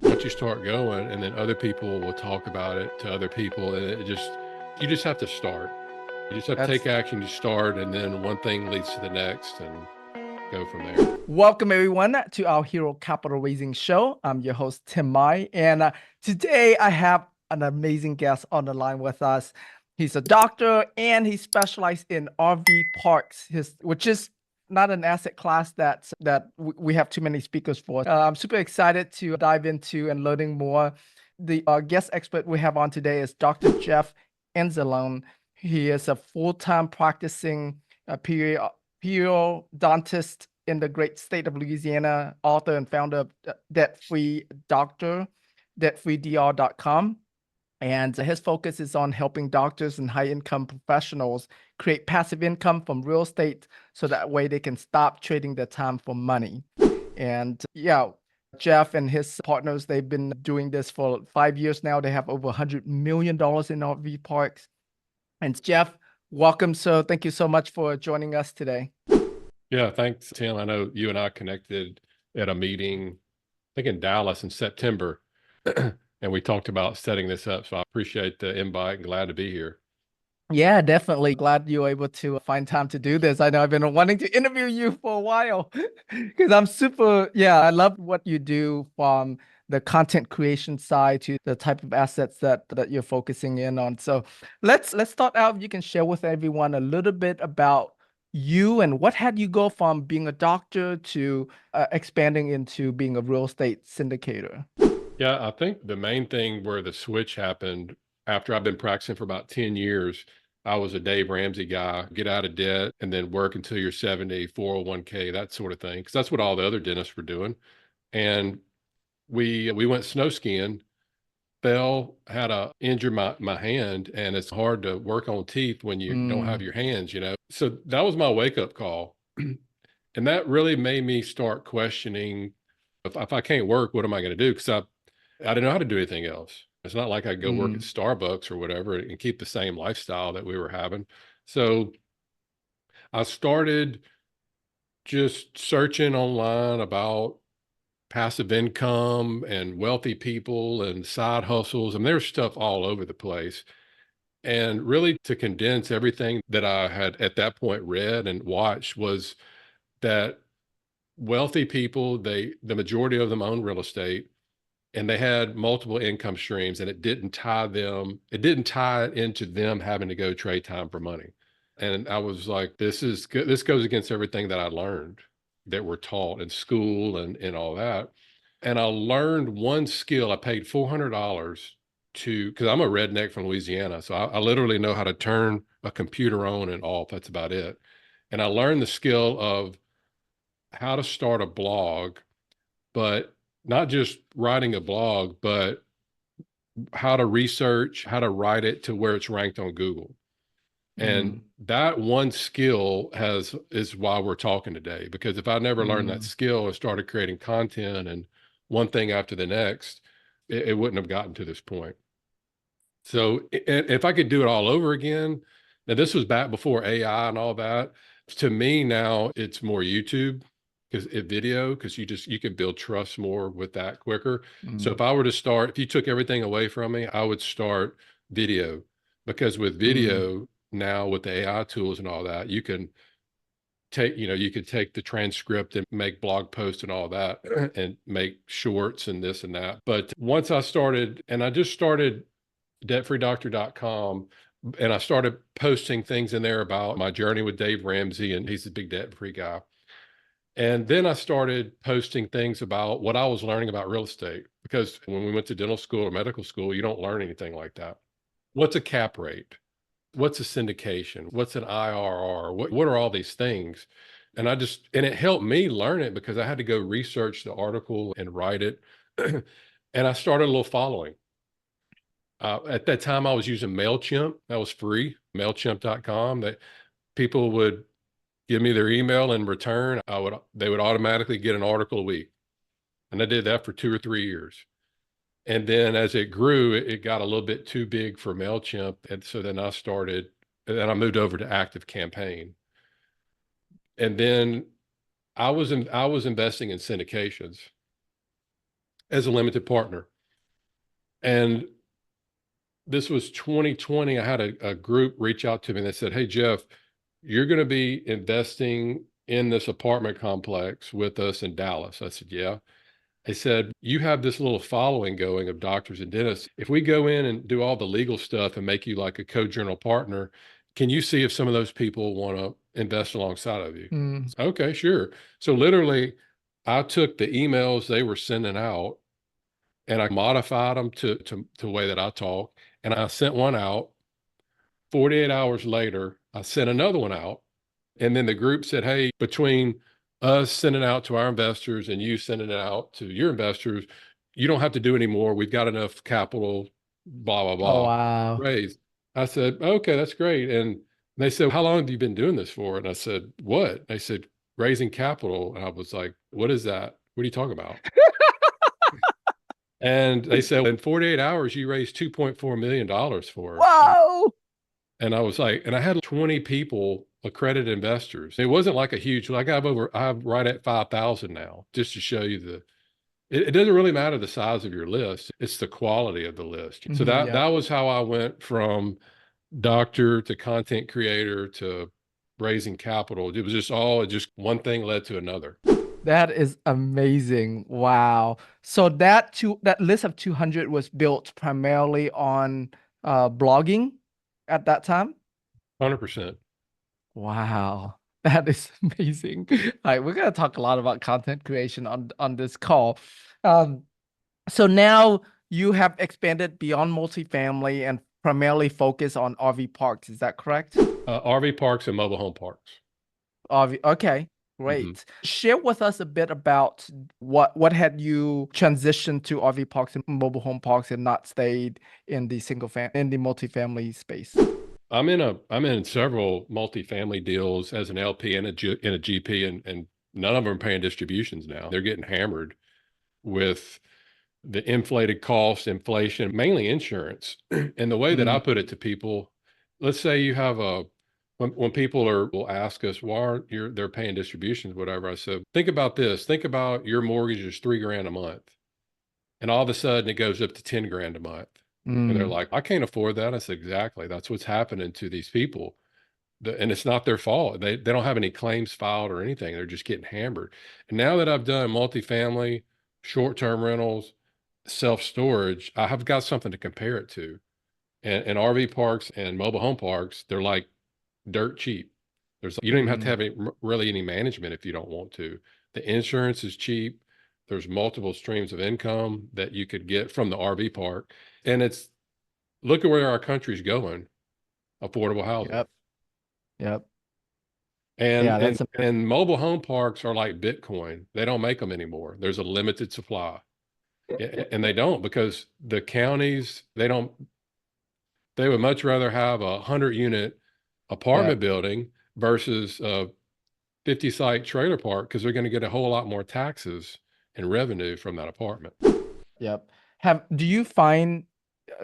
Once you start going, and then other people will talk about it to other people, and you just have to start. You just have to That's take action, you start, and then one thing leads to the next and go from there. Welcome everyone to our Hero Capital Raising Show. I'm your host Tim Mai, and today I have an amazing guest on the line with us. He's a doctor and he specializes in RV parks, which is not an asset class we have too many speakers for. I'm super excited to dive into and learning more. The guest expert we have on today is Dr. Jeff Anzalone. He is a full-time practicing periodontist in the great state of Louisiana, author and founder of Debt Free Doctor, debtfreedr.com. And his focus is on helping doctors and high income professionals create passive income from real estate so that way they can stop trading their time for money. And yeah, Jeff and his partners, they've been doing this for 5 years now. They have over $100 million in RV parks. And Jeff, welcome. So thank you so much for joining us today. Yeah, thanks, Tim. I know you and I connected at a meeting, I think in Dallas in September, and we talked about setting this up. So I appreciate the invite and glad to be here. Yeah, definitely. Glad you were able to find time to do this. I know I've been wanting to interview you for a while because I love what you do from the content creation side to the type of assets that you're focusing in on. So let's start out. You can share with everyone a little bit about you and what had you go from being a doctor to expanding into being a real estate syndicator. Yeah, I think the main thing where the switch happened after I've been practicing for about 10 years, I was a Dave Ramsey guy, get out of debt and then work until you're 70, 401k, that sort of thing. Cause that's what all the other dentists were doing. And we went snow skiing, fell, had a injured my hand, and it's hard to work on teeth when you don't have Mm, your hands. So that was my wake up call. And that really made me start questioning if I can't work, what am I going to do? Because I didn't know how to do anything else. It's not like I go work at mm, Starbucks or whatever and keep the same lifestyle that we were having. So I started just searching online about passive income and wealthy people and side hustles. And there's stuff all over the place. And really, to condense everything that I had at that point read and watched, was that wealthy people, the majority of them own real estate, and they had multiple income streams, and it didn't tie it into them having to go trade time for money. And I was like, this is good. This goes against everything that I learned, that we're taught in school and all that. And I learned one skill. I paid $400 because I'm a redneck from Louisiana. So I literally know how to turn a computer on and off. That's about it. And I learned the skill of how to start a blog, but not just writing a blog, but how to research, how to write it to where it's ranked on Google. And mm, that one skill is why we're talking today. Because if I never learned that mm. skill and started creating content and one thing after the next, it wouldn't have gotten to this point. So if I could do it all over again, now this was back before AI and all that. To me now, it's more YouTube because you can build trust more with that quicker. So Mm, if I were to start, if you took everything away from me, I would start video, because with mm, video now with the AI tools and all that, you could take the transcript and make blog posts and all that and make shorts and this and that. But once I started, and I just started debtfreedoctor.com, and I started posting things in there about my journey with Dave Ramsey, and he's a big debt free guy. And then I started posting things about what I was learning about real estate, because when we went to dental school or medical school, you don't learn anything like that. What's a cap rate? What's a syndication? What's an IRR? What are all these things? And it helped me learn it because I had to go research the article and write it. And I started a little following. At that time, I was using MailChimp. That was free, MailChimp.com. That people would give me their email in return. They would automatically get an article a week. And I did that for 2 or 3 years. And then as it grew, it got a little bit too big for MailChimp. And so and then I moved over to Active Campaign. And then I was investing in syndications. as a limited partner. And this was 2020. I had a group reach out to me and they said, "Hey, Jeff, you're going to be investing in this apartment complex with us in Dallas." I said, "Yeah." They said, "You have this little following going of doctors and dentists. If we go in and do all the legal stuff and make you like a co-general partner, can you see if some of those people want to invest alongside of you?" Mm. Okay, sure. So literally, I took the emails they were sending out and I modified them to the way that I talk. And I sent one out. 48 hours later, I sent another one out. And then the group said, "Hey, between us sending out to our investors and you sending it out to your investors, you don't have to do any more. We've got enough capital, blah, blah, Oh, blah, wow. raised." I said, "Okay, that's great." And they said, "How long have you been doing this for?" And I said, "What?" They said, "Raising capital." And I was like, "What is that? What are you talking about?" And they said, "In 48 hours, you raised $2.4 million for us." Wow. And I was like, and I had 20 people, accredited investors. It wasn't like a huge, like I have right at 5,000 now, just to show you it doesn't really matter the size of your list. It's the quality of the list. So Mhm, that yep. was how I went from doctor to content creator to raising capital. It was just one thing led to another. That is amazing. Wow. So that list of 200 was built primarily on blogging at that time? 100%. Wow. That is amazing. All right, we're gonna talk a lot about content creation on this call. Um, so now you have expanded beyond multifamily and primarily focus on RV parks. Is that correct? RV parks and mobile home parks. Okay, Mhm. great. Share with us a bit about what had you transitioned to RV parks and mobile home parks and not stayed in the in the multifamily space. I'm in several multifamily deals as an LP and and a GP, and none of them are paying distributions now. They're getting hammered with the inflated cost, inflation, mainly insurance. And the way that Mm, I put it to people, let's say you have when people will ask us why aren't they're paying distributions, whatever. I said, think about this. Think about your mortgage is 3 grand a month, and all of a sudden it goes up to 10 grand a month. And they're mm, like, "I can't afford that." I said, "Exactly. That's what's happening to these people. And it's not their fault. They don't have any claims filed or anything. They're just getting hammered." And now that I've done multifamily, short-term rentals, self-storage, I have got something to compare it to. And RV parks and mobile home parks, they're like dirt cheap. You don't even have to mm. have really any management if you don't want to. The insurance is cheap. There's multiple streams of income that you could get from the RV park. And look at where our country's going, affordable housing. Yep, yep. And Yeah, and that's a and mobile home parks are like Bitcoin. They don't make them anymore. There's a limited supply. And they don't because the counties, they would much rather have a 100-unit yep. apartment building versus a 50-site trailer park because they're going to get a whole lot more taxes and revenue from that apartment. Yep. Do you find,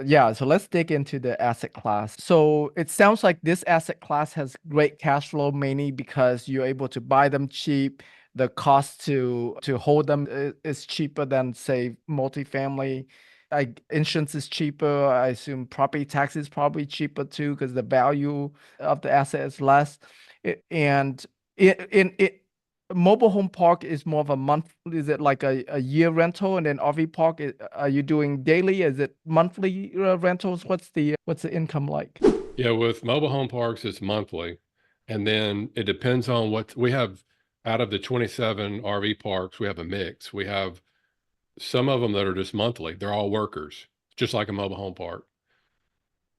yeah, so let's dig into the asset class. So it sounds like this asset class has great cash flow mainly because you're able to buy them cheap. The cost to hold them is cheaper than say multifamily. Like insurance is cheaper. I assume property tax is probably cheaper too because the value of the asset is less. And in mobile home park is more of a month. Is it like a year rental? And then RV park, are you doing daily? Is it monthly rentals? What's the income like? Yeah, with mobile home parks, it's monthly. And then it depends on what we have out of the 27 RV parks, we have a mix. We have some of them that are just monthly. They're all workers, just like a mobile home park.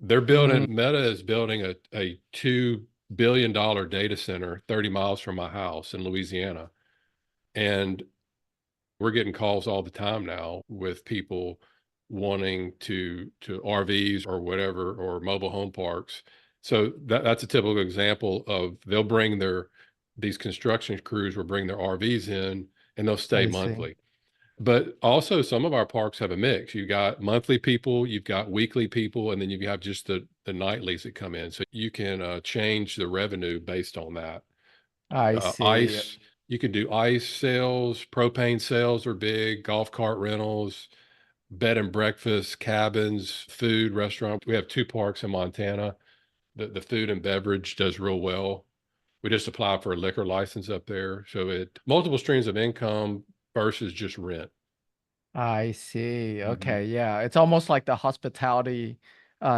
Mm, Meta is building a $2 billion data center 30 miles from my house in Louisiana. And we're getting calls all the time now with people wanting to RVs or whatever or mobile home parks. So that's a typical example of these construction crews will bring their RVs in and they'll stay I see. monthly. But also some of our parks have a mix. You've got monthly people, you've got weekly people, and then you have just the nightlies that come in. So you can change the revenue based on that. I see. ICE, You can do ice sales, propane sales are big, golf cart rentals, bed and breakfast, cabins, food, restaurant. We have two parks in Montana. The food and beverage does real well. We just applied for a liquor license up there. So it multiple streams of income versus just rent. I see. Mhm. Okay, yeah. It's almost like the hospitality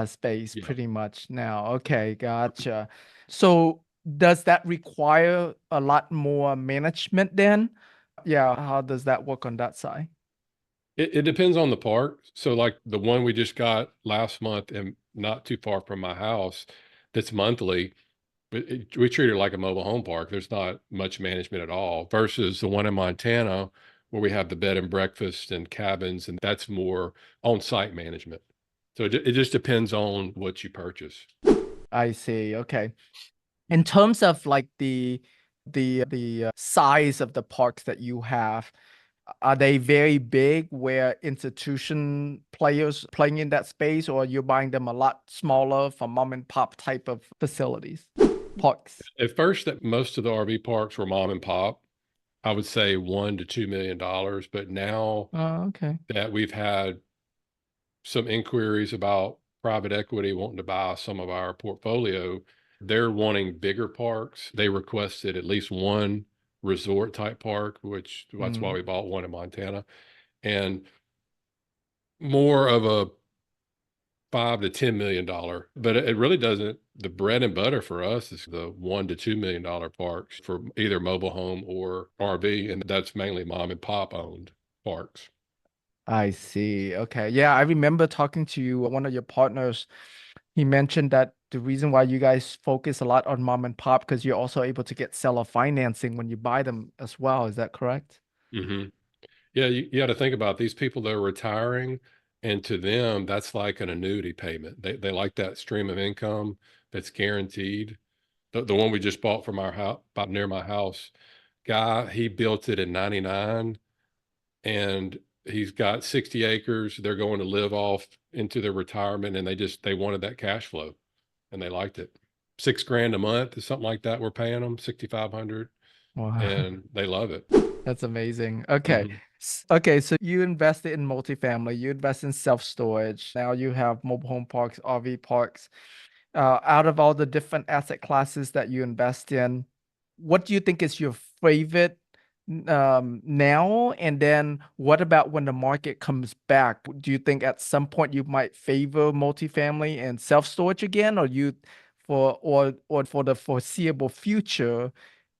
space Yeah. pretty much now. Okay, gotcha. So does that require a lot more management then? Yeah, how does that work on that side? It depends on the park. So like the one we just got last month and not too far from my house, that's monthly. We treat it like a mobile home park. There's not much management at all versus the one in Montana where we have the bed and breakfast and cabins, and that's more on-site management. So it just depends on what you purchase. I see. Okay. In terms of like the size of the parks that you have, are they very big where institution players playing in that space, or you're buying them a lot smaller from mom and pop type of facilities, parks? At first, that most of the RV parks were mom and pop. I would say $1 to $2 million, but now Oh, okay. that we've had some inquiries about private equity wanting to buy some of our portfolio. They're wanting bigger parks. They requested at least one resort type park, which that's why Mm, we bought one in Montana, and more of a 5 to $10 million. But it really doesn't. The bread and butter for us is the $1 to $2 million parks for either mobile home or RV, and that's mainly mom and pop owned parks. I see. Okay. Yeah, I remember talking to you, one of your partners. He mentioned that the reason why you guys focus a lot on mom and pop because you're also able to get seller financing when you buy them as well. Is that correct? Hmm. Yeah, you got to think about these people that are retiring, and to them, that's like an annuity payment. They like that stream of income that's guaranteed. The one we just bought from our house, about near my house, guy, he built it in '99, and he's got 60 acres. They're going to live off into their retirement, and they wanted that cash flow, and they liked it. 6 grand a month is something like that. We're paying them 6,500, Wow. and they love it. That's amazing. Okay. Mhm. Okay, so you invested in multifamily, you invest in self-storage. Now you have mobile home parks, RV parks. Out of all the different asset classes that you invest in, what do you think is your favorite now? And then what about when the market comes back? Do you think at some point you might favor multifamily and self-storage again, or you or for the foreseeable future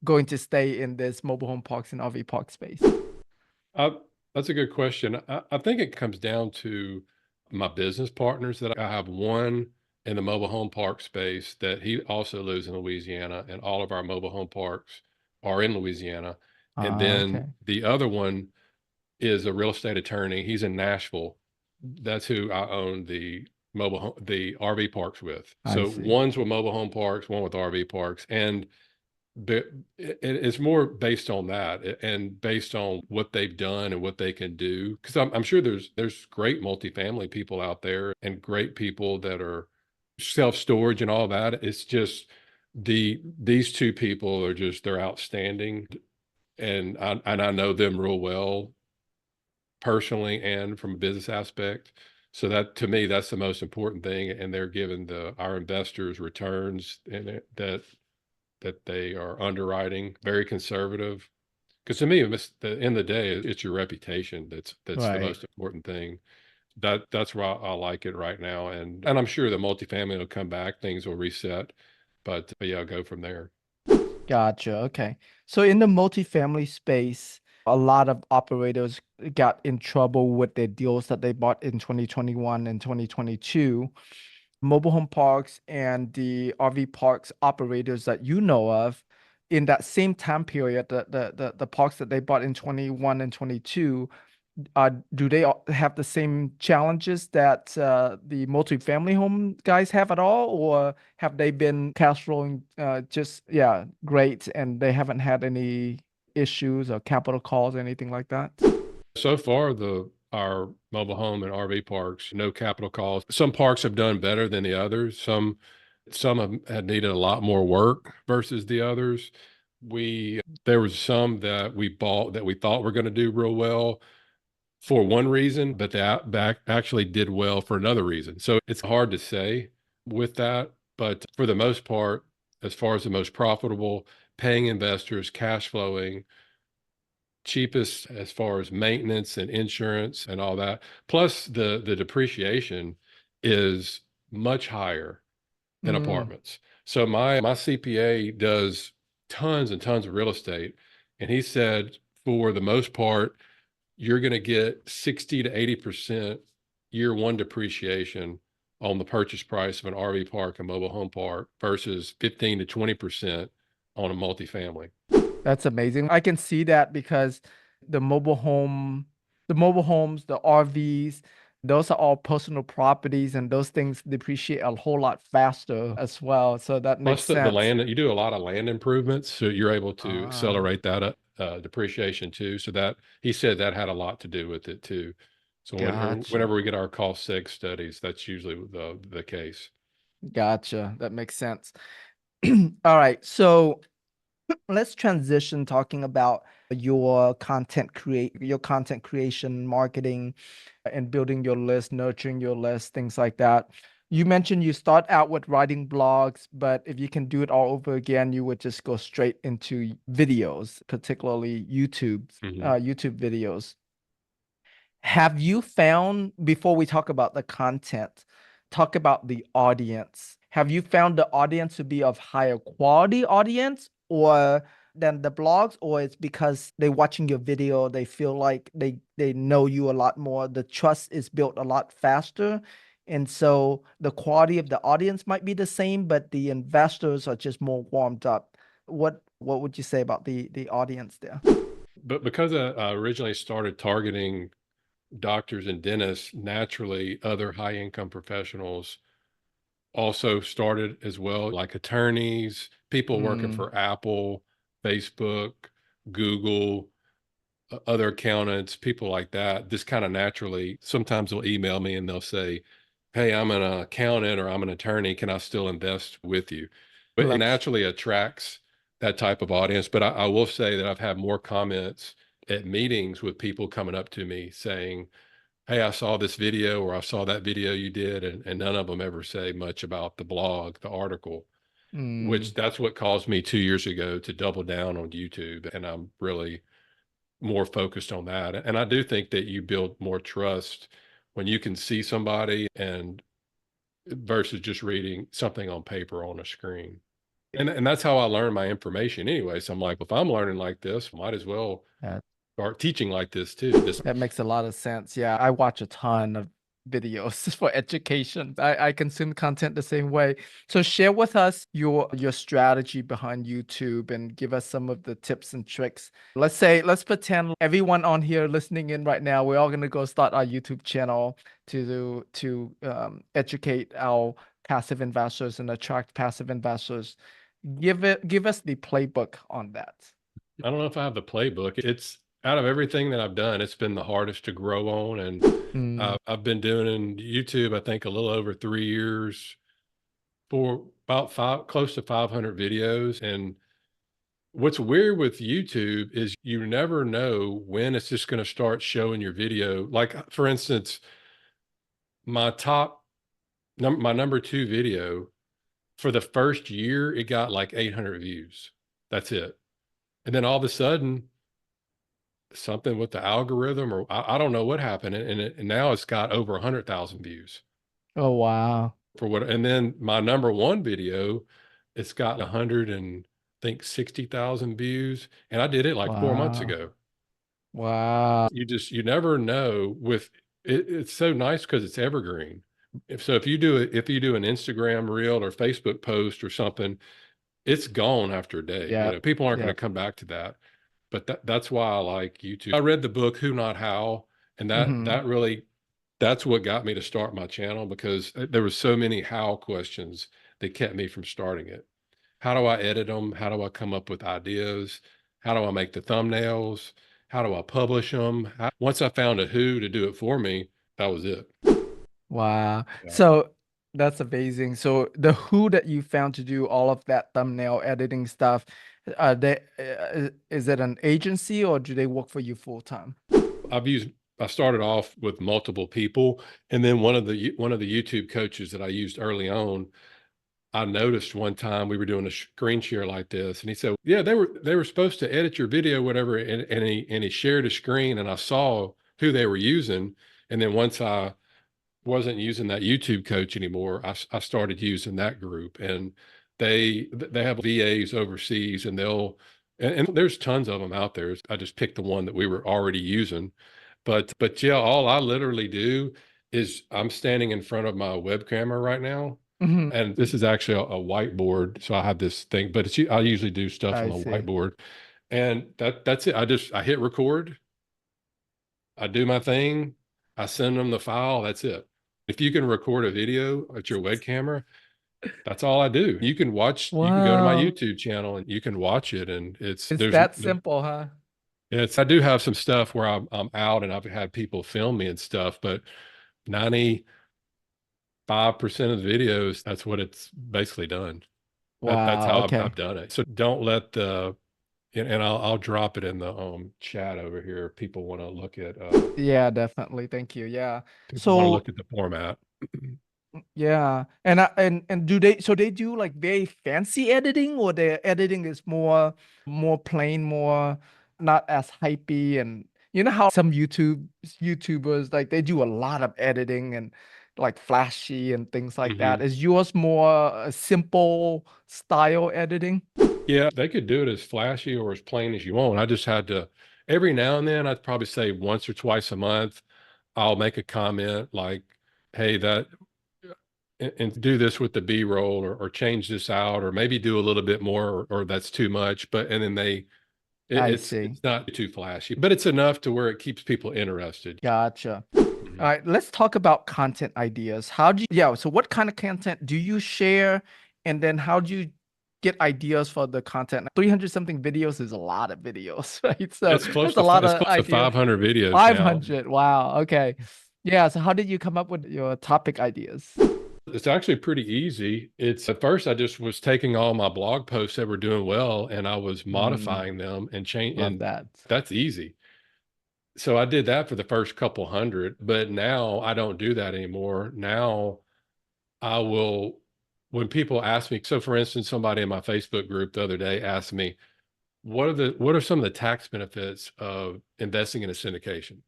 going to stay in this mobile home parks and RV park space? Uh, that's a good question. I think it comes down to my business partners that I have one in the mobile home park space that he also lives in Louisiana, and all of our mobile home parks are in Louisiana. And Ah, then okay. the other one is a real estate attorney. He's in Nashville. That's who I own the RV parks with. I So see. one's with mobile home parks, one with RV parks, and but it's more based on that and based on what they've done and what they can do. Because I'm sure there's great multifamily people out there and great people that are self-storage and all that. It's just these two people are just they're outstanding, and I know them real well personally and from a business aspect. So that to me, that's the most important thing. And they're giving our investors returns and that they are underwriting, very conservative. Because to me, the end of the day, it's your reputation that's the Right. most important thing. That's why I like it right now, and I'm sure the multifamily will come back, things will reset, but yeah, I'll go from there. Gotcha. Okay. So in the multifamily space, a lot of operators got in trouble with their deals that they bought in 2021 and 2022. Mobile home parks and the RV parks operators that you know of in that same time period, the parks that they bought in 21 and 22, do they have the same challenges that the multifamily home guys have at all, or have they been cash flowing just yeah great and they haven't had any issues or capital calls or anything like that? So far, the our mobile home and RV parks, no capital calls. Some parks have done better than the others. Some have needed a lot more work versus the others. There was some that we bought that we thought were going to do real well for one reason, but that back actually did well for another reason. So it's hard to say with that, but for the most part, as far as the most profitable, paying investors, cash flowing, cheapest as far as maintenance and insurance and all that, plus the depreciation is much higher than Mm, apartments. So my CPA does tons and tons of real estate, and he said for the most part, you're going to get 60 to 80% year one depreciation on the purchase price of an RV park, a mobile home park, versus 15 to 20% on a multifamily. that's amazing. I can see that because the mobile home, the mobile homes, the RVs, those are all personal properties and those things depreciate a whole lot faster as well. So that makes Plus the sense. land, you do a lot of land improvements, so you're able to Ah, accelerate that depreciation too. So that he said that had a lot to do with it too. So gotcha. whenever we get our cost seg studies, that's usually the case. Gotcha. That makes sense. All right. So let's transition talking about your content creation, marketing, and building your list, nurturing your list, things like that. You mentioned you start out with writing blogs, but if you can do it all over again, you would just go straight into videos, particularly Hmm. YouTube videos. Have you found, before we talk about the content, talk about the audience? Have you found the audience to be of higher quality audience or than the blogs, or it's because they watching your video, they feel like they know you a lot more, the trust is built a lot faster, and so the quality of the audience might be the same, but the investors are just more warmed up. What would you say about the audience there? But because I originally started targeting doctors and dentists, naturally other high income professionals also started as well, like attorneys, people working Mm, for Apple, Facebook, Google, other accountants, people like that, just kind of naturally, sometimes they'll email me and they'll say, "Hey, I'm an accountant or I'm an attorney. Can I still invest with you?" But it like, naturally attracts that type of audience. But I will say that I've had more comments at meetings with people coming up to me saying, "Hey, I saw this video or I saw that video you did," and none of them ever say much about the blog, the article, mm, which that's what caused me 2 years ago to double down on YouTube. And I'm really more focused on that. And I do think that you build more trust when you can see somebody and versus just reading something on paper on a screen. And that's how I learn my information anyway. So I'm like, if I'm learning like this, might as well yeah. start teaching like this too. This That makes a lot of sense. Yeah, I watch a ton of videos for education. I consume content the same way. So share with us your strategy behind YouTube and give us some of the tips and tricks. Let's pretend everyone on here listening in right now, we're all gonna go start our YouTube channel to educate our passive investors and attract passive investors. Give us the playbook on that. I don't know if I have the playbook. It's out of everything that I've done, it's been the hardest to grow on. And Mm, I've been doing YouTube, I think a little over 3 years for about close to 500 videos. And what's weird with YouTube is you never know when it's just going to start showing your video. Like, for instance, my my number two video for the first year, it got like 800 views. That's it. And then all of a sudden, something with the algorithm, or I don't know what happened, and now it's got over 100,000 views oh wow. for what. And then my number one video, it's got 100 and I think 60,000 views, and I did it like 4 months Wow. ago. Wow. You never know with it, it's so nice because it's evergreen. If you do an Instagram reel or Facebook post or something, it's gone after a day. Yep. People aren't going to Yep. come back to that. But that's why I like YouTube. I read the book Who Not How, and Hmm. that's what got me to start my channel because there was so many how questions that kept me from starting it. How do I edit them? How do I come up with ideas? How do I make the thumbnails? How do I publish them? Once I found a who to do it for me, that was it. Wow. Yeah. So that's amazing. So the who that you found to do all of that thumbnail editing stuff, Is it an agency or do they work for you full time? I started off with multiple people, and then one of the YouTube coaches that I used early on, I noticed one time we were doing a screen share like this, and he said, "Yeah, they were supposed to edit your video, whatever." And he shared a screen, and I saw who they were using. And then once I wasn't using that YouTube coach anymore, I started using that group, and they have VAs overseas, and and there's tons of them out there. I just picked the one that we were already using, but yeah, all I literally do is I'm standing in front of my web camera right now, Hmm. and this is actually a whiteboard. So I have this thing, but I usually do stuff on I the see. whiteboard, and that's it. I hit record, I do my thing, I send them the file. That's it. If you can record a video at your web camera, that's all I do. You can go to my Wow. YouTube channel and you can watch it. And It's that simple, huh? I do have some stuff where I'm out and I've had people film me and stuff, but 95% of the videos, that's what it's basically done. That's Wow. how Okay. I've done it. So don't let and I'll drop it in the chat over here. If people want to look at Yeah, definitely. Thank you. Yeah. people want to So look at the format. yeah, and do they do like very fancy editing, or their editing is more plain, more not as hypey, and you know how some YouTubers like they do a lot of editing and like flashy and things like that. Mhm. Is yours more a simple style editing? Yeah, they could do it as flashy or as plain as you want. I just had to, every now and then, I'd probably say once or twice a month, I'll make a comment like, hey, and do this with the B-roll, or change this out, or maybe do a little bit more, or that's too much. And then I see. it's not too flashy, but it's enough to where it keeps people interested. Gotcha. All Mhm. right, let's talk about content ideas. How do you, yeah, so what kind of content do you share? And then how do you get ideas for the content? 300 something videos is a lot of videos, right? So that's a lot It's of close to ideas. 500 videos now. 500. Wow. Okay. Yeah. So how did you come up with your topic ideas? It's actually pretty easy. It's at first I just was taking all my blog posts that were doing well and I was Mm, modifying them and change, love and that. that's easy. So I did that for the first couple hundred, but now I don't do that anymore. Now I will, when people ask me, so for instance, somebody in my Facebook group the other day asked me, what are some of the tax benefits of investing in a syndication?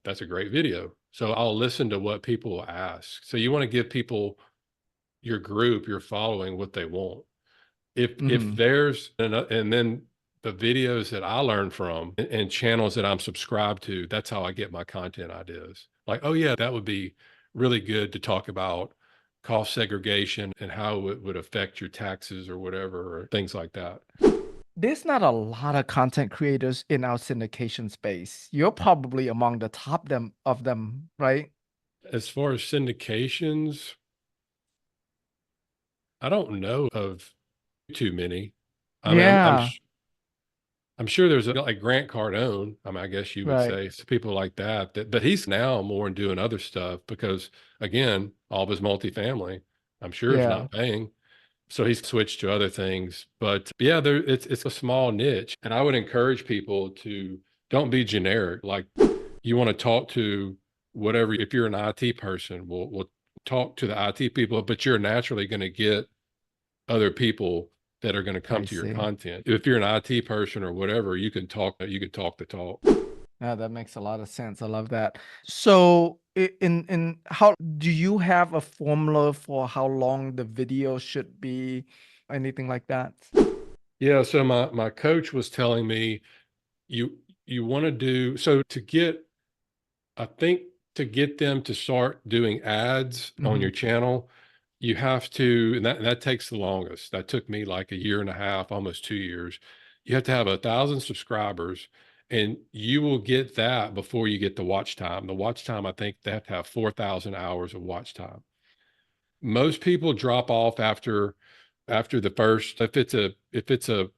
That's a great video. So I'll listen to what people ask. So you want to give people, your group, your following, what they want. If Hmm. there's and then the videos that I learn from and channels that I'm subscribed to, that's how I get my content ideas. Like, oh yeah, that would be really good to talk about cost segregation and how it would affect your taxes or whatever, or things like that. There's not a lot of content creators in our syndication space. You're probably among the top them of them, right? As far as syndications, I don't know of too many. I mean, Yeah. I'm sure there's like Grant Cardone. I mean, I guess you would Right. say, so people like that, but he's now more in doing other stuff because again, all of his multifamily, I'm sure is Yeah. not paying. So he's switched to other things. But yeah, it's a small niche. And I would encourage people to don't be generic. Like you want to talk to whatever, if you're an IT person, we'll talk to the IT people, but you're naturally going to get other people that are going to come I to your see. content. If you're an IT person or whatever, you can talk the talk. Yeah, that makes a lot of sense. I love that. So, in how do you have a formula for how long the video should be? Anything like that? Yeah, so my coach was telling me you want to do, so to get, I think, to get them to start doing ads on Hmm. your channel, you have to, and that takes the longest. That took me like a year and a half, almost 2 years. You have to have 1,000 subscribers, and you will get that before you get the watch time. The watch time, I think they have to have 4,000 hours of watch time. Most people drop off after the first, if it's a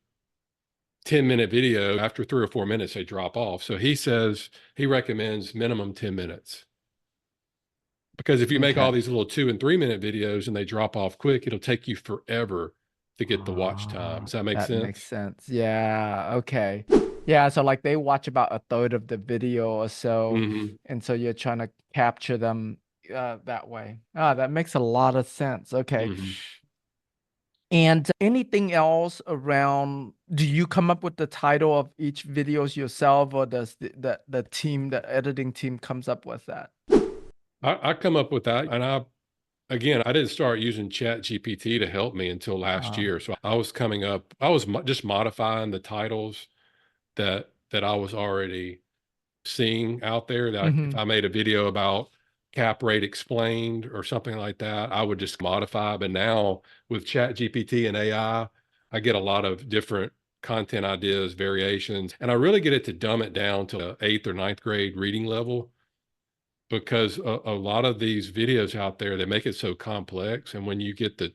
10-minute video, after 3 or 4 minutes, they drop off. So he says he recommends minimum 10 minutes. Because if you make all Okay. these little 2 and 3 minute videos and they drop off quick, it'll take you forever to get the watch time. Ah, Does that make that makes sense? sense. Yeah, okay. Yeah, so like they watch about a third of the video or so, Hmm. and so you're trying to capture them that way. Ah, that makes a lot of sense. Okay. Hmm. And anything else around, do you come up with the title of each videos yourself, or does the team, the editing team comes up with that? I come up with that, and again, I didn't start using Chat GPT to help me until last Ah, year. So I was coming up, I was just modifying the titles that I was already seeing out there. That if hmm. I made a video about cap rate explained or something like that, I would just modify. But now with Chat GPT and I get a lot of different content ideas, variations, and I really get it to dumb it down to eighth or ninth grade reading level, because a lot of these videos out there, they make it so complex. And when you get the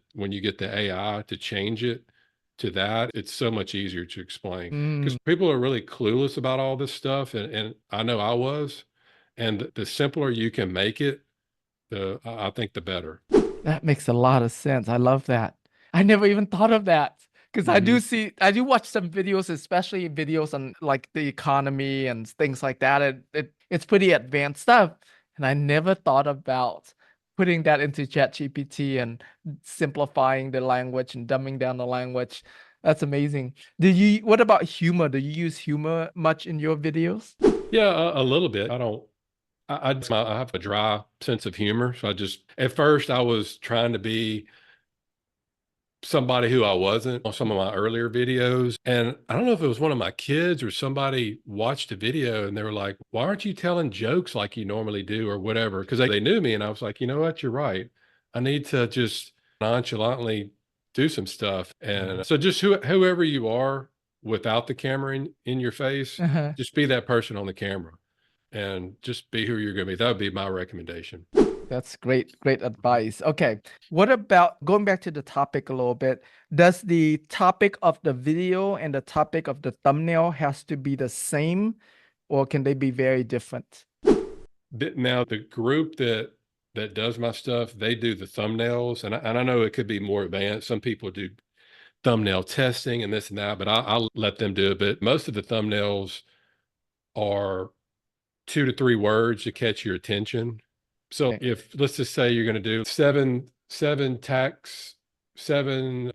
AI to change it to that, it's so much easier to explain, Mm. because people are really clueless about all this stuff. And I know I was, and the simpler you can make it, I think the better. That makes a lot of sense. I love that. I never even thought of that because Hmm. I do watch some videos, especially videos on like the economy and things like that. It's pretty advanced stuff. And I never thought about putting that into ChatGPT and simplifying the language and dumbing down the language. That's amazing. What about humor? Do you use humor much in your videos? Yeah, a little bit. I don't. I have a dry sense of humor, so I just at first I was trying to be somebody who I wasn't on some of my earlier videos. And I don't know if it was one of my kids or somebody watched a video and they were like, "Why aren't you telling jokes like you normally do?" or whatever. Because they knew me. And I was like, you know what? You're right. I need to just nonchalantly do some stuff. And so just whoever you are without the camera in your face, Uh-huh. just be that person on the camera and just be who you're going to be. That would be my recommendation. That's great, great advice. Okay. What about going back to the topic a little bit? Does the topic of the video and the topic of the thumbnail has to be the same, or can they be very different? Now the group that does my stuff, they do the thumbnails, and I know it could be more advanced. Some people do thumbnail testing and this and that, but I'll let them do it. But most of the thumbnails are 2 to 3 words to catch your attention. So Okay. if let's just say you're going to do seven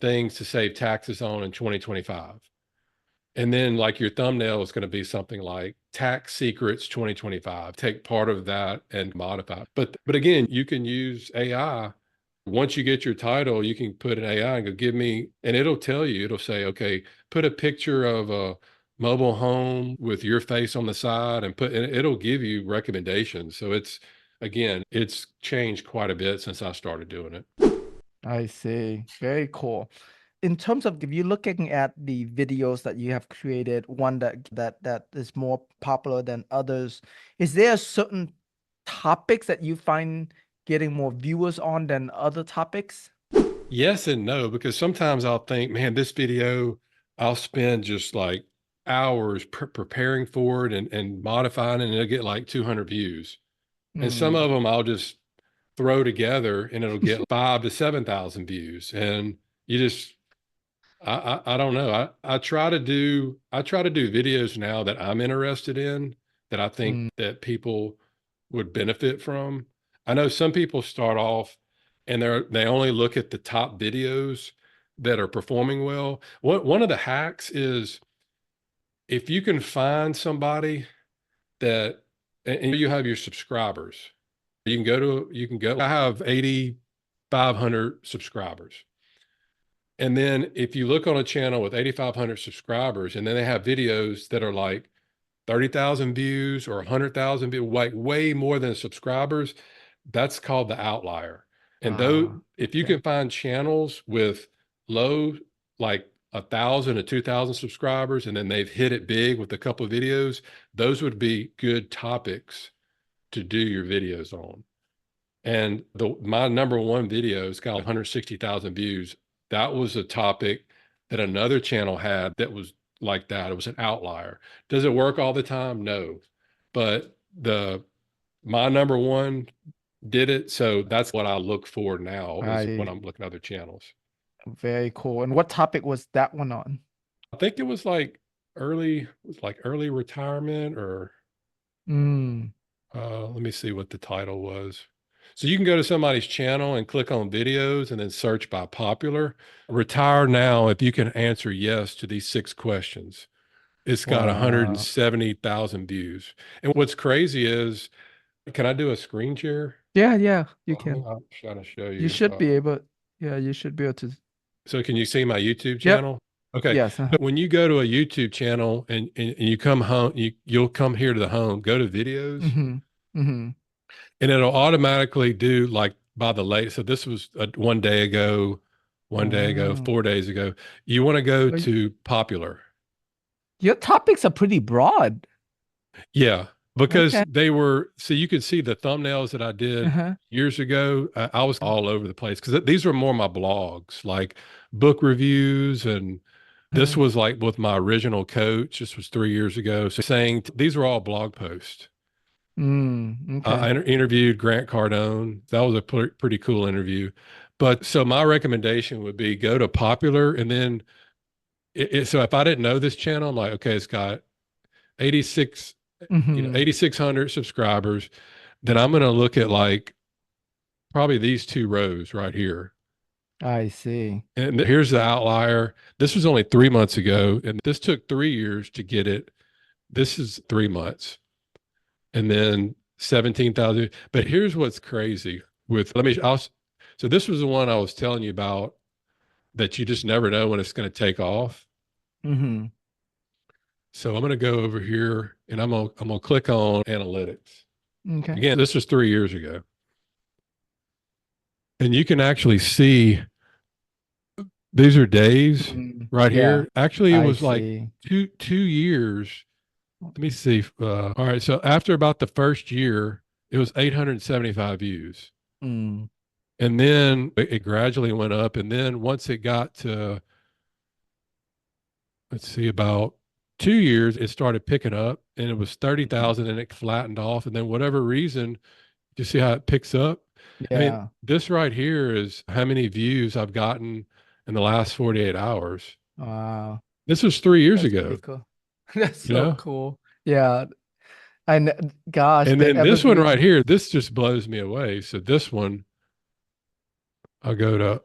things to save taxes on in 2025. And then like your thumbnail is going to be something like tax secrets 2025. Take part of that and modify it. But again, you can use AI. Once you get your title, you can put an AI and go give me, and it'll tell you, it'll say, okay, put a picture of a mobile home with your face on the side and it'll give you recommendations. So again, it's changed quite a bit since I started doing it. I see. Very cool. In terms of if you're looking at the videos that you have created, one that is more popular than others, is there certain topics that you find getting more viewers on than other topics? Yes and no, because sometimes I'll think, man, this video, I'll spend just like hours preparing for it and modifying it, and it'll get like 200 views. And some Mm. of them I'll just throw together and it'll get 5 to 7,000 views. And you just, I don't know. I try to do videos now that I'm interested in, that I think Mm. that people would benefit from. I know some people start off and they only look at the top videos that are performing well. One of the hacks is if you can find somebody that, and you have your subscribers, you can go, I have 8,500 subscribers. And then if you look on a channel with 8,500 subscribers, and then they have videos that are like 30,000 views or 100,000 views, like way more than subscribers, that's called the outlier. And though, Ah, if you okay. can find channels with low, like 1,000 to 2,000 subscribers, and then they've hit it big with a couple of videos, those would be good topics to do your videos on. And my number one video has got 160,000 views. That was a topic that another channel had that was like that. It was an outlier. Does it work all the time? No. But my number one did it. So that's what I look for now is when I I'm looking at other channels. Very cool. And what topic was that one on? I think it was like early retirement or Mm, let me see what the title was. So you can go to somebody's channel and click on videos and then search by popular. Retire now if you can answer yes to these 6 questions. It's got wow. 170,000 views. And what's crazy is, can I do a screen share? Yeah, yeah, you Well, can. I'm trying to show You you. should be able, yeah, you should be able to. So can you see my YouTube Yep. channel? Okay. Yes. So when you go to a YouTube channel and you come home, you'll come here to the home, go to videos, Mm-hmm. Mm-hmm. and it'll automatically do like by the late. So this was 1 day ago, 1 day ago, Oh. 4 days ago. You want to go Well, to popular. your topics are pretty broad. Yeah, because Okay. they were, so you could see the thumbnails that I did Uh-huh. years ago. I was all over the place because these were more my blogs, like book reviews. And this Uh-huh. was like with my original coach. This was 3 years ago. So saying these were all blog posts. Mm, I okay. interviewed Grant Cardone. That was a pretty cool interview. But so my recommendation would be go to popular and then so if I didn't know this channel, I'm like, okay, it's got 86 Mm-hmm. 8,600 subscribers, then I'm going to look at like probably these 2 rows right here. I see. And here's the outlier. This was only 3 months ago, and this took 3 years to get it. This is 3 months, and then 17,000. But here's what's crazy with, so this was the one I was telling you about that you just never know when it's going to take off. Mm-hmm. So I'm going to go over here and I'm going to click on analytics. Okay. Again, this was 3 years ago. And you can actually see these are days Mm, right yeah, here. Actually, it I was like see. two years. Let me see. All right. So after about the first year, it was 875 views. Mm, And then it gradually went up. And then once it got to, let's see, about 2 years, it started picking up and it was mhm. 30,000 and it flattened off. And then whatever reason, you see how it picks up? I mean, Yeah. this right here is how many views I've gotten in the last 48 hours. Wow. This was 3 years That's pretty ago, cool. That's you so know? cool. Yeah. And gosh, And the then this one right evergreen. here, this just blows me away. So this one, I'll go to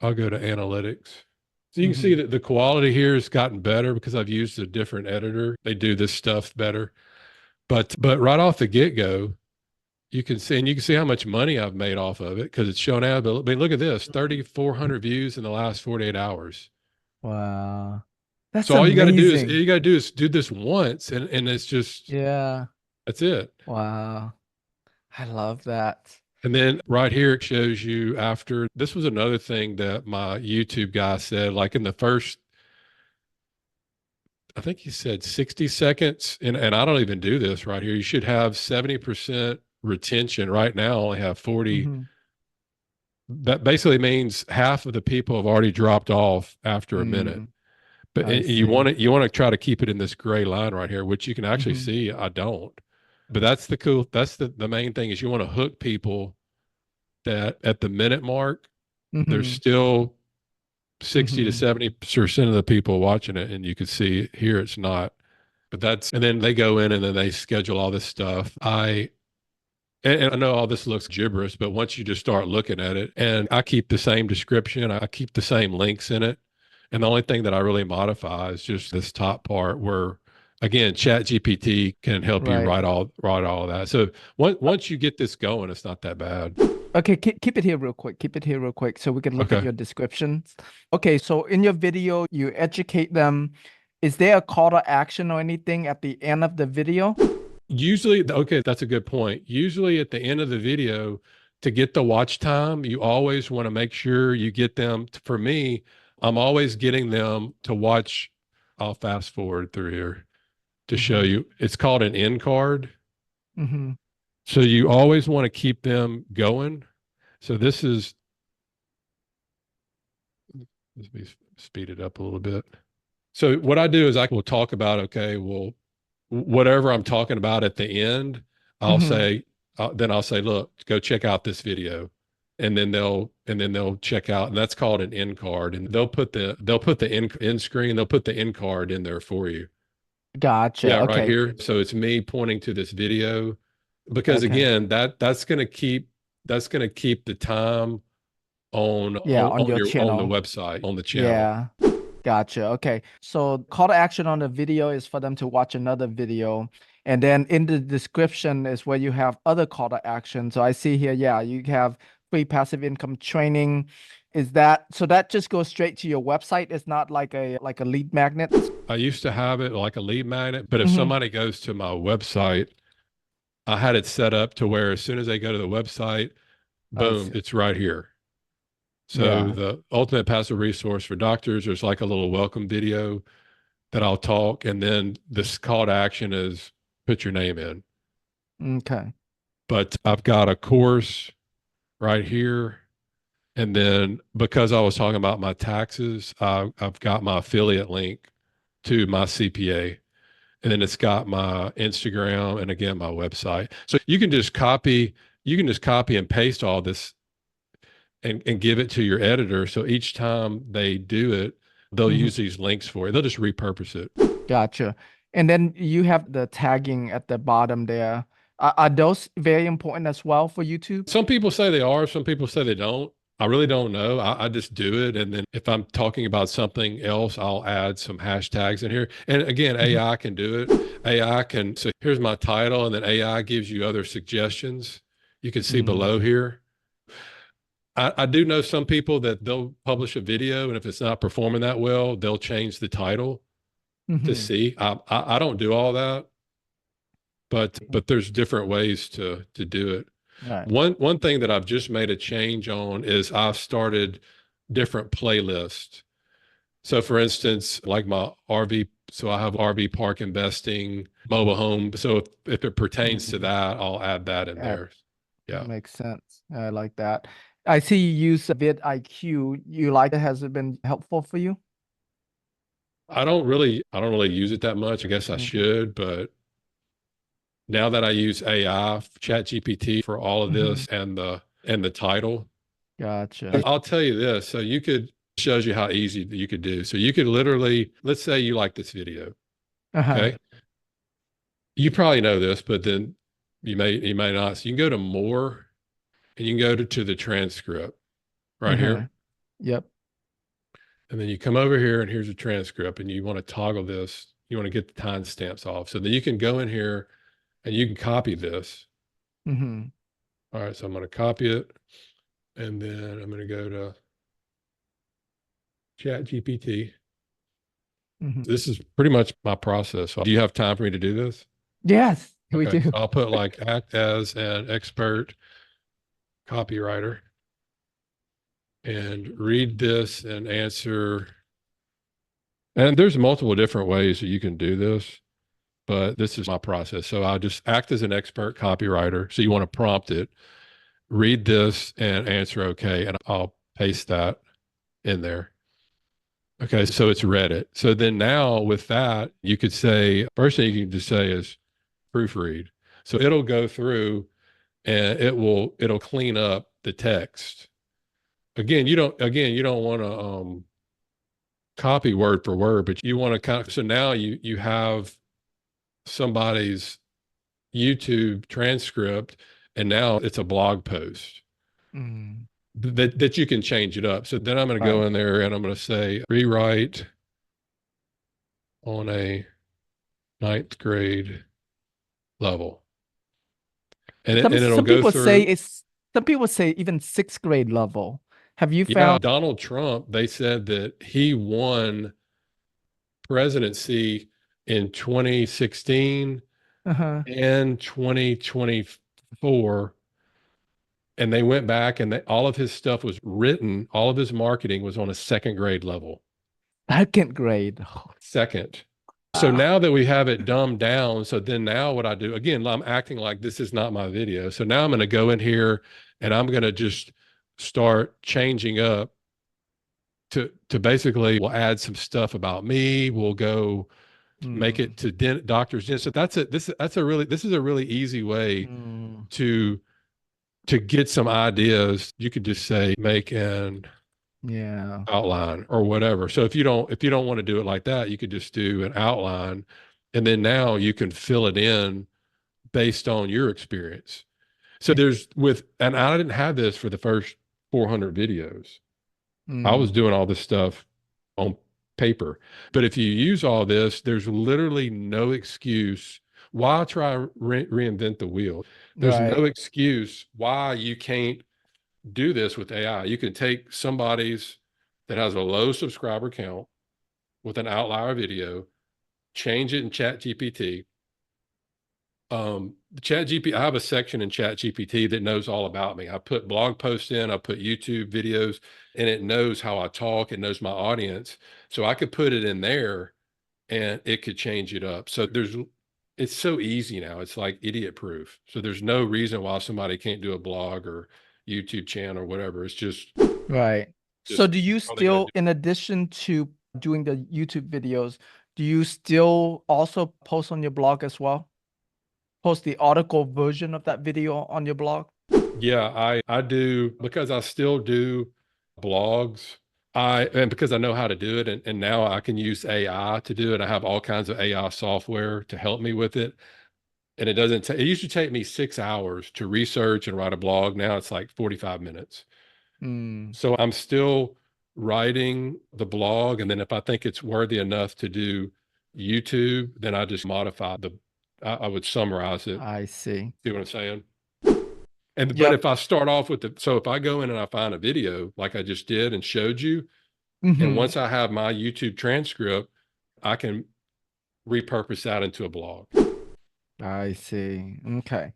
I'll go to analytics. So you can see Hmm. that the quality here has gotten better because I've used a different editor. They do this stuff better. But right off the get-go, you can see how much money I've made off of it because it's shown out. But I mean, look at this, 3,400 views in the last 48 hours. Wow. That's So all amazing. you got to do is do this once and it's just Yeah. that's it. Wow. I love that. And then right here, it shows you after this was another thing that my YouTube guy said, like in the first, I think he said 60 seconds. And I don't even do this right here. You should have 70% retention. Right now, I only have 40. Hmm. That basically means half of the people have already dropped off after a minute. Mm, But I see. you want to try to keep it in this gray line right here, which you can actually Hmm. see I don't. But that's the main thing is you want to hook people that at the minute mark there's Hmm. still 60 to Hmm. 70% of the people watching it. And you can see here it's not. But that's, and then they go in and then they schedule all this stuff. And I know all this looks gibberish, but once you just start looking at it, and I keep the same description, I keep the same links in it. And the only thing that I really modify is just this top part where, again, Chat GPT can help you Right. write all of that. So once you get this going, it's not that bad. Okay, keep it here real quick. Keep it here real quick so we can look at Okay. your descriptions. Okay, so in your video, you educate them. Is there a call to action or anything at the end of the video? Usually, okay, that's a good point. Usually at the end of the video, to get the watch time, you always want to make sure you get them. For me, I'm always getting them to watch. I'll fast forward through here to show Hmm. you. It's called an end card. Hmm. So you always want to keep them going. So this is, let me speed it up a little bit. So what I do is I will talk about, okay, well, whatever I'm talking about at the end, I'll Hmm. say, then I'll say, look, go check out this video. and then they'll check out, and that's called an end card, and they'll put the end screen, they'll put the end card in there for you. Gotcha. Yeah, right Okay. here. So it's me pointing to this video because Okay. again, that's gonna keep the time on Yeah, on, on on your your on the channel. website, on the channel. Yeah. Gotcha. Okay. So call to action on the video is for them to watch another video. And then in the description is where you have other call to action. So I see here, yeah, you have free passive income training. Is that so that just goes straight to your website? It's not like a lead magnet? I used to have it like a lead magnet, but if Hmm. somebody goes to my website, I had it set up to where as soon as they go to the website, I boom, see. it's right here. So Yeah. the ultimate passive resource for doctors, there's like a little welcome video that I'll talk, and then this call to action is put your name in. Okay. But I've got a course right here. And then because I was talking about my taxes, I've got my affiliate link to my CPA. And then it's got my Instagram and again my website. So you can just copy and paste all this and give it to your editor. So each time they do it, they'll Hmm. use these links for it. They'll just repurpose it. Gotcha. And then you have the tagging at the bottom there. Are those very important as well for YouTube? Some people say they are, some people say they don't. I really don't know. I just do it. And then if I'm talking about something else, I'll add some hashtags in here. And again, Mhm. AI can do it. AI can, so here's my title, and then AI gives you other suggestions. You can see Mm. below here. I do know some people that they'll publish a video, and if it's not performing that well, they'll change the title to Hmm. see. I don't do all that, but there's different ways to do it. Right. One thing that I've just made a change on is I've started different playlists. So for instance, like my RV, so I have RV park investing, mobile home. So if it pertains to Mm. that, I'll add that in That there. Yeah. makes sense. I like that. I see you use vidIQ. You like it? Has it been helpful for you? I don't really use it that much. I guess I Okay. should, but now that I use AI, ChatGPT for all of Hmm. this and the title, Gotcha. I'll tell you this. So you could shows you how easy that you could do. So you could literally, let's say you like this video. Uh-huh. Okay. You probably know this, but then you may not. So you can go to more and you can go to the transcript right Uh-huh. here. Yep. And then you come over here and here's a transcript and you want to toggle this. You want to get the timestamps off. So then you can go in here and you can copy this. Hmm. All right. So I'm going to copy it and then I'm going to go to Chat GPT. Hmm. This is pretty much my process. So do you have time for me to do this? Yes, we Okay. So do. I'll put like act as an expert copywriter and read this and answer. And there's multiple different ways that you can do this, but this is my process. So I'll just act as an expert copywriter. So you want to prompt it, read this and answer okay. And I'll paste that in there. Okay. So it's read it. So then now with that, you could say, first thing you can just say is proofread. So it'll go through and it'll clean up the text. Again, you don't want to copy word for word, but you want to kind of, so now you have somebody's YouTube transcript and now it's a blog post Mm. that you can change it up. So then I'm going to go Right. in there and I'm going to say rewrite on a ninth grade level. And it'll Some go people say through. it's some people say even sixth grade level. Have you Yeah, found? Donald Trump, they said that he won presidency in 2016 Uh-huh. and 2024. And they went back and all of his stuff was written, all of his marketing was on a second grade level. Second grade. Second. So Wow. now that we have it dumbed down, so then now what I do, again, I'm acting like this is not my video. So now I'm going to go in here and I'm going to just start changing up to basically we'll add some stuff about me. We'll go make Mm. it to doctor's dentist. So that's it. This is a really easy way Mm. to to get some ideas, you could just say make an Yeah. outline or whatever. So if you don't want to do it like that, you could just do an outline, and then now you can fill it in based on your experience. So and I didn't have this for the first 400 videos. I was Mm, doing all this stuff on paper. But if you use all this, there's literally no excuse. Why try reinvent the wheel? There's right. no excuse why you can't do this with AI. You can take somebody's that has a low subscriber count with an outlier video, change it in Chat GPT. Chat GPT, I have a section in Chat GPT that knows all about me. I put blog posts in, I put YouTube videos, and it knows how I talk, it knows my audience. So I could put it in there and it could change it up. So it's so easy now. It's like idiot proof. So there's no reason why somebody can't do a blog or YouTube channel or whatever. It's Right. So just do you all they got to still, in addition to doing the YouTube videos, do you still also post on your blog as well? Post the article version of that video on your blog? Yeah, I do because I still do blogs. And because I know how to do it, and now I can use AI to do it. I have all kinds of AI software to help me with it. And it used to take me 6 hours to research and write a blog. Now it's like 45 minutes. Mm, So I'm still writing the blog. And then if I think it's worthy enough to do YouTube, then I just modify I would summarize it. I see. See what I'm saying? But Yep. if I start off with so if I go in and I find a video like I just did and showed you, and Hmm. once I have my YouTube transcript, I can repurpose that into a blog. I see. Okay.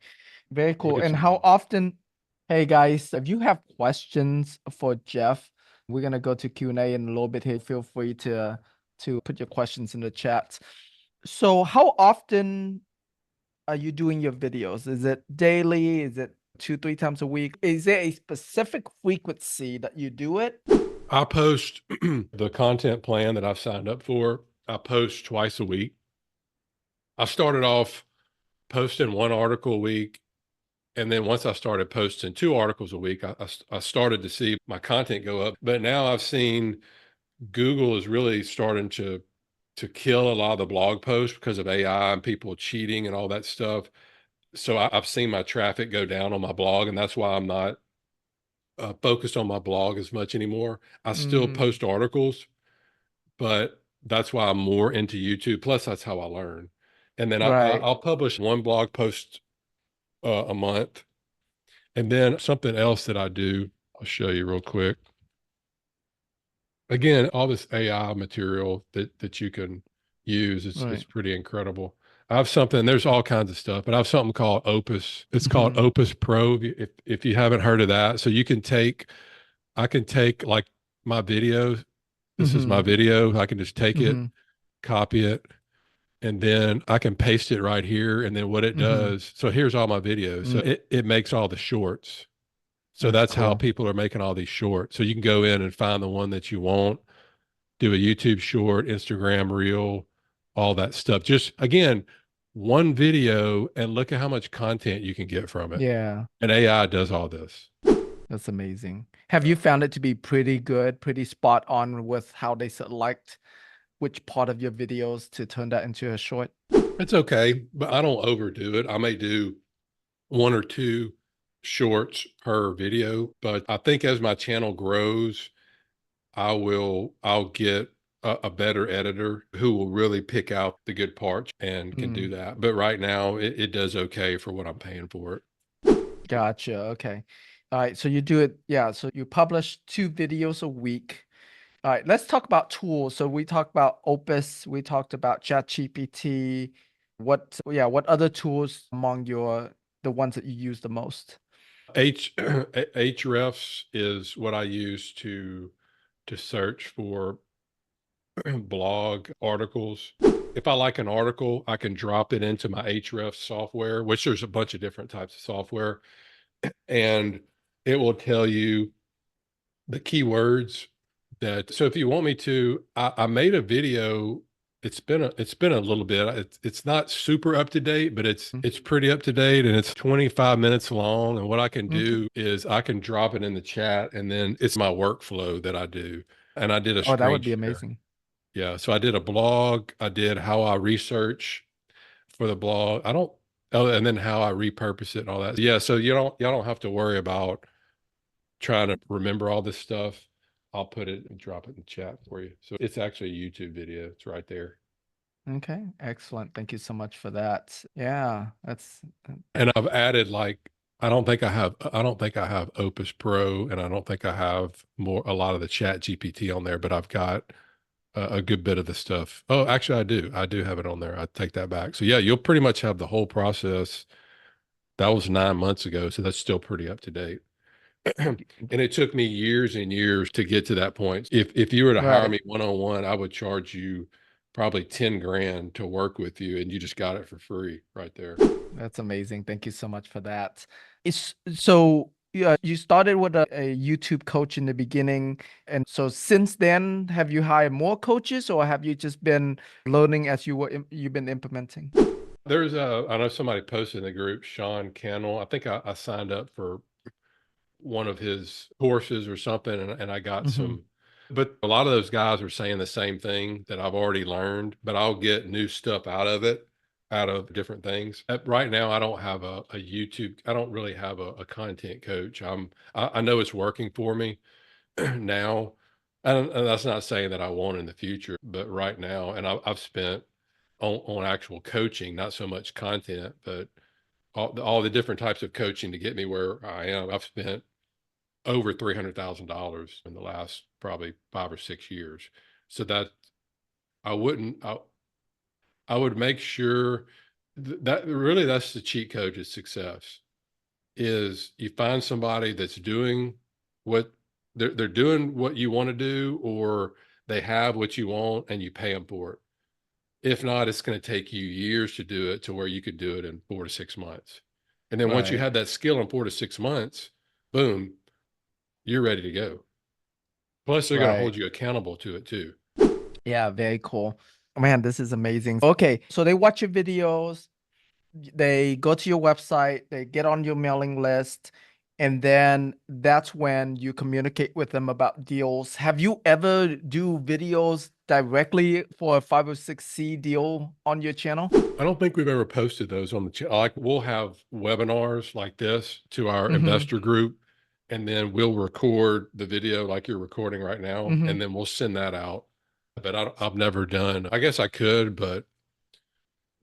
Very Look cool. at And you. how often, hey guys, if you have questions for Jeff, we're gonna go to Q&A in a little bit here. Feel free to put your questions in the chat. So how often are you doing your videos? Is it daily? Is it two, three times a week? Is there a specific frequency that you do it? I post the content plan that I've signed up for. I post twice a week. I started off posting one article a week. And then once I started posting two articles a week, I started to see my content go up. But now I've seen Google is really starting to kill a lot of the blog posts because of AI and people cheating and all that stuff. So I've seen my traffic go down on my blog, and that's why I'm not focused on my blog as much anymore. I still Mm, post articles, but that's why I'm more into YouTube. Plus, that's how I learn. And then right. I'll publish one blog post a month, and then something else that I do. I'll show you real quick. Again, all this AI material that you can use is Right. pretty incredible. I have something, there's all kinds of stuff, but I have something called Opus. It's called Hmm. Opus Pro. If you haven't heard of that, so I can take like my video. This is my Hmm. video. I can just take it, Hmm. copy it, and then I can paste it right here. And then what it Hmm. does, so here's all my videos. So it makes all the shorts. So That's that's how cool. people are making all these shorts. So you can go in and find the one that you want, do a YouTube short, Instagram reel, all that stuff. Just again, one video and look at how much content you can get from it. Yeah. And AI does all this. That's amazing. Have Yeah. you found it to be pretty good, pretty spot on with how they select which part of your videos to turn that into a short? It's okay, but I don't overdo it. I may do one or two shorts per video, but I think as my channel grows, I'll get a better editor who will really pick out the good parts and can do Mm, that. But right now it does okay for what I'm paying for it. gotcha. Okay. All right. So you do it. Yeah. So you publish two videos a week. All right. Let's talk about tools. So we talked about Opus. We talked about ChatGPT. What other tools among the ones that you use the most? Hrefs is what I use to search for blog articles. If I like an article, I can drop it into my Href software, which there's a bunch of different types of software, and it will tell you the keywords that. So if you want me to, I made a video It's been a little bit. It's not super up to date, but it's pretty up to date, and it's 25 minutes long. And what I can Okay. do is I can drop it in the chat, and then it's my workflow that I do. And I did a Oh, that screen would be share. amazing. Yeah, so I did a blog. I did how I research for the blog. I don't. Oh, and then how I repurpose it and all that. Yeah, so y'all don't have to worry about trying to remember all this stuff. I'll put it and drop it in the chat for you. So it's actually a YouTube video. It's right there. Okay, excellent. Thank you so much for that. Yeah, that's And I've added like I don't think I have Opus Pro, and I don't think I have a lot of the Chat GPT on there, but I've got a good bit of the stuff. Oh, actually I do. I do have it on there. I take that back. So yeah, you'll pretty much have the whole process. That was 9 months ago, so that's still pretty up to date. And it took me years and years to get to that point. If you were to hire right. me one on one, I would charge you probably 10 grand to work with you, and you just got it for free right there. That's amazing. Thank you so much for that. It's so yeah, you started with a YouTube coach in the beginning. And so since then, have you hired more coaches or have you just been learning as you've been implementing? I know somebody posted in the group, Sean Cannell. I think I signed up for one of his courses or something, and I got Hmm. some, but a lot of those guys are saying the same thing that I've already learned, but I'll get new stuff out of it, out of different things. Right now, I don't have a YouTube, I don't really have a content coach. I know it's working for me now. And that's not saying that I won't in the future, but right now, and I've spent on actual coaching, not so much content, but all the different types of coaching to get me where I am. I've spent over $300,000 in the last probably 5 or 6 years. So that I wouldn't, I would make sure that really that's the cheat code to success is you find somebody that's doing what they're doing what you want to do, or they have what you want and you pay them for it. If not, it's going to take you years to do it to where you could do it in 4 to 6 months. And then once you Right. have that skill in 4 to 6 months, boom, you're ready to go. Plus, they're going to Right. hold you accountable to it too. Yeah, very cool. Man, this is amazing. Okay, so they watch your videos, they go to your website, they get on your mailing list, and then that's when you communicate with them about deals. Have you ever do videos directly for a 506C deal on your channel? I don't think we've ever posted those on the channel. Like we'll have webinars like this to our Mm-hmm. investor group, and then we'll record the video like you're recording right now, Mm-hmm. and then we'll send that out. But I've never done. I guess I could, but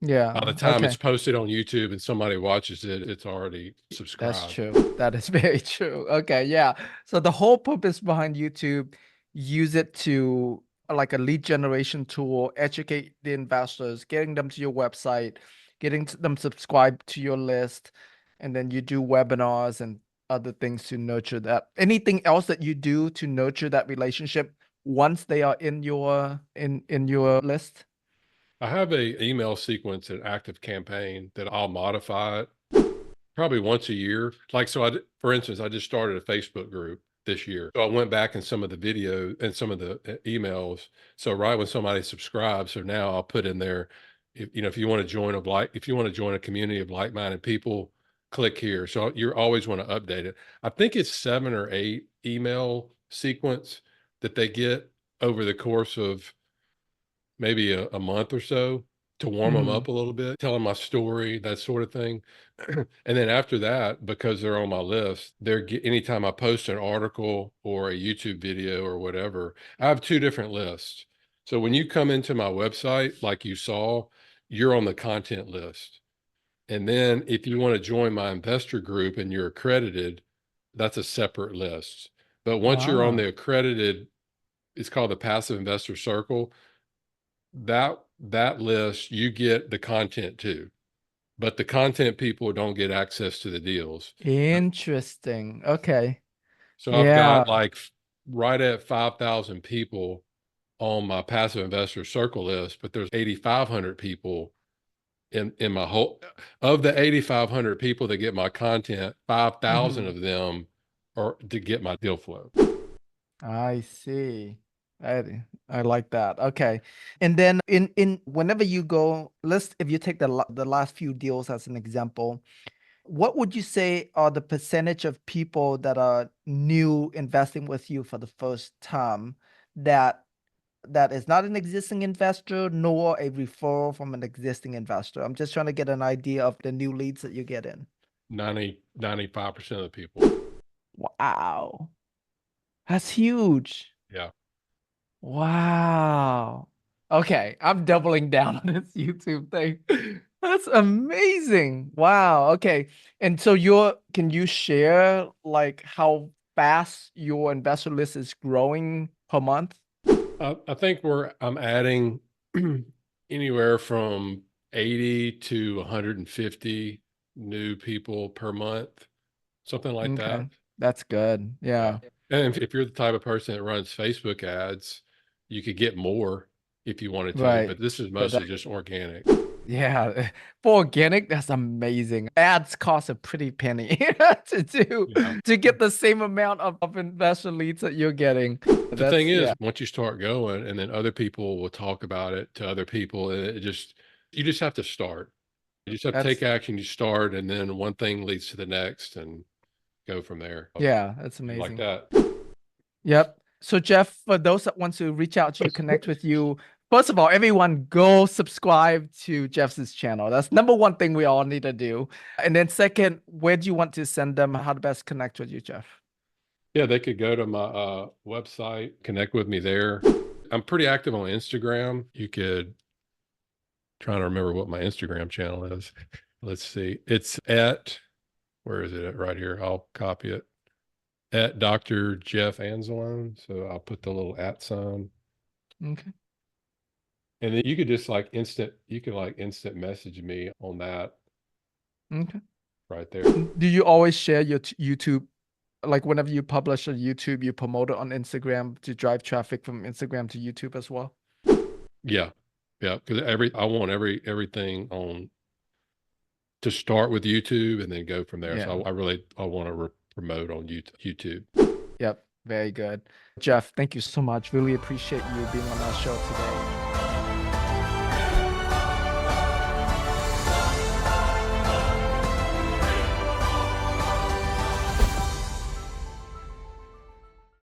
by the Yeah. time it's Okay. posted on YouTube and somebody watches it, it's already That's subscribed. true. That is very true. Okay, yeah. So the whole purpose behind YouTube, use it to like a lead generation tool, educate the investors, getting them to your website, them subscribed to your list, and then you do webinars and other things to nurture that. Anything else that you do to nurture that relationship once they are in your list? I have a email sequence, an active campaign that I'll modify it probably once a year. Like, so for instance, I just started a Facebook group this year. So I went back in some of the video and some of the emails. So right when somebody subscribes, so now I'll put in there, if you want to join if you want to join a community of like-minded people, click here. So you always want to update it. I think it's 7 or 8 email sequence that they get over the course of maybe a month or so to warm them Mm-hmm. up a little bit, tell them my story, that sort of thing. And then after that, because they're on my list, anytime I post an article or a YouTube video or whatever, I have 2 different lists. So when you come into my website, like you saw, you're on the content list. And then if you want to join my investor group and you're accredited, that's a separate list. But once you're on Ah, the accredited, it's called the Passive Investor Circle. That list, you get the content too, but the content people don't get access to the deals. interesting. Okay. So I've Yeah. got like right at 5,000 people on my passive investor circle list, but there's 8,500 people in my whole, of the 8,500 people that get my content, 5,000 Mm-hmm. of them are to get my deal flow. I see. I like that. Okay. And then in whenever you go, if you take the last few deals as an example, what would you say are the percentage of people that are new investing with you for the first time that is not an existing investor nor a referral from an existing investor? I'm just trying to get an idea of the new leads that you get in. 95% of the people. Wow. That's huge. Yeah. Wow. Okay, I'm doubling down on this YouTube thing. That's amazing. Wow. Okay. And so can you share like how fast your investor list is growing per month? I think I'm adding anywhere from 80 to 150 new people per month, something like Okay. that. That's good. Yeah. Yeah. And if you're the type of person that runs Facebook ads, you could get more if you wanted to, Right. but this is But mostly just organic. yeah, for organic, that's amazing. Ads cost a pretty penny to do Yeah. to get the same amount of investor leads that you're getting. The thing That's is, yeah, once you start going and then other people will talk about it to other people, and you just have to start. You just have to take that's action, you start, and then one thing leads to the next and go from there. yeah, that's Like amazing. that. Yep. So Jeff, for those that want to reach out to you, connect with you, first of all, everyone go subscribe to Jeff's channel. That's number one thing we all need to do. And then second, where do you want to send them? How to best connect with you, Jeff? Yeah, they could go to my website, connect with me there. I'm pretty active on Instagram. You could trying to remember what my Instagram channel is. Let's see. It's where is it right here? I'll copy it. At Dr. Jeff Anzalone. So I'll put the little at sign. Okay. And then you could just you can like instant message me on that Okay. right there. Do you always share your YouTube, like whenever you publish on YouTube, you promote it on Instagram to drive traffic from Instagram to YouTube as well? Yeah. Yeah. Because I want everything on to start with YouTube and then go from there. Yeah. So I want to promote on YouTube. Yep. Very good. Jeff, thank you so much. Really appreciate you being on our show today.